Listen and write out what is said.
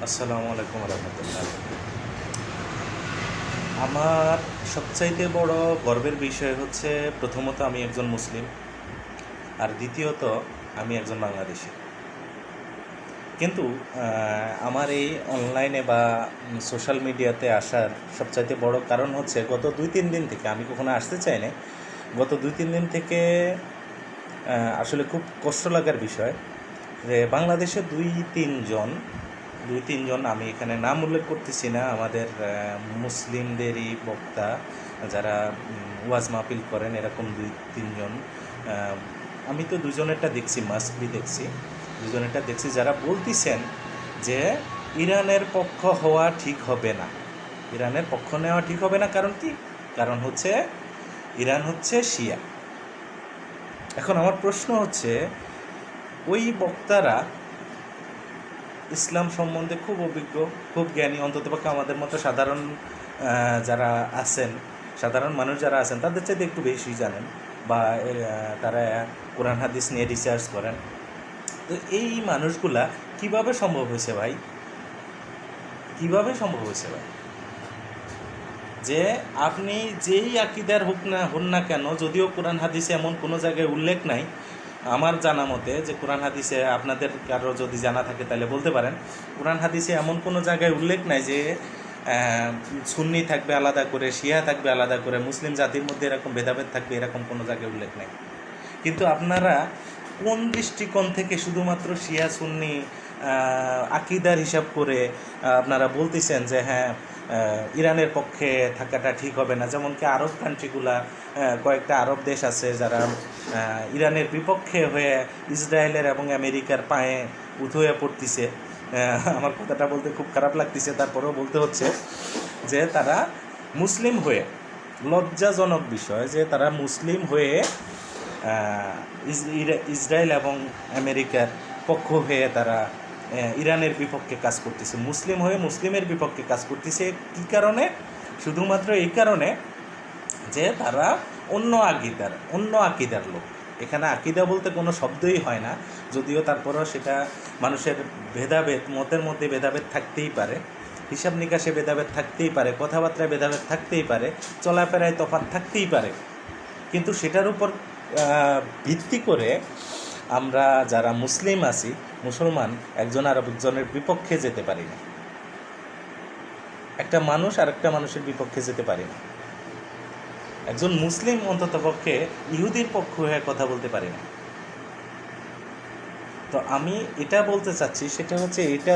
আসসালামু আলাইকুম রহমতুল্লাহ। আমার সবচাইতে বড় গর্বের বিষয় হচ্ছে, প্রথমত আমি একজন মুসলিম, আর দ্বিতীয়ত আমি একজন বাংলাদেশি। কিন্তু আমার এই অনলাইনে বা সোশ্যাল মিডিয়াতে আসার সবচাইতে বড় কারণ হচ্ছে, গত 2-3 দিন থেকে, আমি কখনো আসতে চাই না, গত 2-3 দিন থেকে আসলে খুব কষ্ট লাগার বিষয় যে বাংলাদেশে দুই তিনজন, আমি এখানে নাম উল্লেখ করতেছি না, আমাদের মুসলিমদেরই বক্তা যারা ওয়াজ মাহফিল করেন, এরকম 2-3 জন। আমি তো দুজনেরটা দেখছি, মাস্কবি দেখছি, দুজনেরটা দেখছি, যারা বলতেছেন যে ইরানের পক্ষ হওয়া ঠিক হবে না, ইরানের পক্ষ নেওয়া ঠিক হবে না। কারণ কি? কারণ হচ্ছে ইরান হচ্ছে শিয়া। এখন আমার প্রশ্ন হচ্ছে, ওই বক্তারা ইসলাম সম্বন্ধে খুব অভিজ্ঞ, খুব জ্ঞানী, অন্ততপক্ষে আমাদের মতো সাধারণ যারা আছেন, সাধারণ মানুষ যারা আছেন তাদের চাইতে একটু বেশি জানেন, বা তারা কোরআন হাদিস নিয়ে রিসার্চ করেন। তো এই মানুষগুলা কিভাবে সম্ভব হয়েছে ভাই? কিভাবে সম্ভব হয়েছে ভাই যে আপনি যেই আকিদার হন না কেন, যদিও কোরআন হাদিসে এমন কোনো জায়গায় উল্লেখ নাই আমার জানা মতে, যে কোরআন হাদিসে, আপনাদের কারো যদি জানা থাকে তাহলে বলতে পারেন, কোরআন হাদিসে এমন কোনো জায়গায় উল্লেখ নাই যে সুন্নি থাকবে আলাদা করে, শিয়া থাকবে আলাদা করে, মুসলিম জাতির মধ্যে এরকম ভেদাভেদ থাকবে, এরকম কোনো জায়গায় উল্লেখ নাই। কিন্তু আপনারা কোন দৃষ্টিকোণ থেকে শুধুমাত্র শিয়া সুন্নি আকিদার হিসাব করে আপনারা বলতেছেন যে হ্যাঁ, ইরানের পক্ষে থাকাটা ঠিক হবে না? যেমন কি আরব কান্ট্রিগুলা, কয়েকটা আরব দেশ আছে যারা ইরানের বিপক্ষে হয়ে ইসরায়েলের এবং আমেরিকার পায়ে উঠে পড়তেছে। আমার কথাটা বলতে খুব খারাপ লাগতেছে, তারপরেও বলতে হচ্ছে যে তারা মুসলিম হয়ে, লজ্জাজনক বিষয় যে তারা মুসলিম হয়ে ইসরায়েল এবং আমেরিকার পক্ষ হয়ে তারা ইরানের বিপক্ষে কাজ করতেছে, মুসলিম হয়ে মুসলিমের বিপক্ষে কাজ করতেছে। কী কারণে? শুধুমাত্র এই কারণে যে তারা অন্য আকিদার লোক। এখানে আকিদা বলতে কোনো শব্দই হয় না, যদিও তারপরেও সেটা মানুষের ভেদাভেদ, মতের মধ্যে ভেদাভেদ থাকতেই পারে, হিসাব নিকাশে ভেদাভেদ থাকতেই পারে, কথাবার্তায় ভেদাভেদ থাকতেই পারে, চলাফেরায় তফাৎ থাকতেই পারে। কিন্তু সেটার উপর ভিত্তি করে আমরা যারা মুসলিম আছি, মুসলমান, একজন আর একজনের বিপক্ষে যেতে পারি না, একটা মানুষ আর একটা মানুষের বিপক্ষে যেতে পারি না। একজন মুসলিম অন্ততপক্ষে ইহুদির পক্ষ হয়ে কথা বলতে পারি না। তো আমি এটা বলতে চাচ্ছি, সেটা হচ্ছে এটা